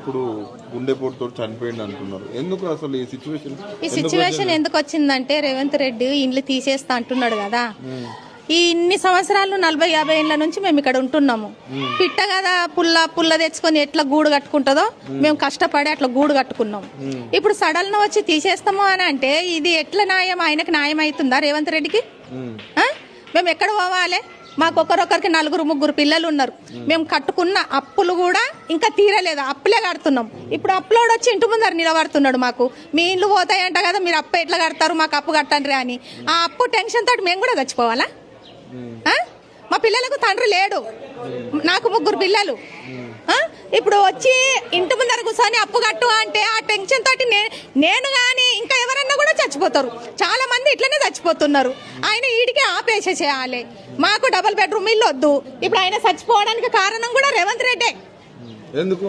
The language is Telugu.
ఇప్పుడు గుండెపోటుతో చనిపోయింది అంటున్నారు. ఎందుకు అసలు ఈ సిచ్యువేషన్ ఎందుకు వచ్చిందంటే రేవంత్ రెడ్డి ఇండ్లు తీసేస్తా అంటున్నాడు కదా. ఈ ఇన్ని సంవత్సరాలు 40-50 ఏళ్ల నుంచి మేము ఇక్కడ ఉంటున్నాము. పిట్ట కదా పుల్ల తెచ్చుకొని ఎట్లా గూడు కట్టుకుంటుందో మేము కష్టపడి అట్లా గూడు కట్టుకున్నాం. ఇప్పుడు సడన్ వచ్చి తీసేస్తాము అని అంటే ఇది ఎట్లా న్యాయం? ఆయనకి న్యాయం అవుతుందా రేవంత్ రెడ్డికి? మేము ఎక్కడ పోవాలి? మాకు ఒకరొకరికి 4-3 పిల్లలు ఉన్నారు. మేము కట్టుకున్న అప్పులు కూడా ఇంకా తీరలేదు, అప్పులే కడుతున్నాం. ఇప్పుడు అప్పులోడు వచ్చి ఇంటి ముందర నిలబడుతున్నాడు. మాకు మీ ఇల్లు పోతాయంట కదా, మీరు అప్పు ఎట్లా కడతారు, మాకు అప్పు కట్టండి అని. ఆ అప్పు టెన్షన్ తోటి మేము కూడా చచ్చిపోవాలా? మా పిల్లలకు తండ్రి లేడు, నాకు 3 పిల్లలు. ఇప్పుడు వచ్చి ఇంటి ముందర కూర్చొని అప్పు కట్టు అంటే ఆ టెన్షన్ తోటి నేను కానీ ఇంకా ఎవరన్నా కూడా చచ్చిపోతారు. చాలా మంది ఇట్లనే చచ్చిపోతున్నారు. ఆయన ఈడికే ఆపేసేసేయాలి. మాకు డబుల్ బెడ్రూమ్ ఇల్లు వద్దు. ఇప్పుడు ఆయన చచ్చిపోవడానికి కారణం కూడా రేవంత్ రెడ్డే. ఎందుకు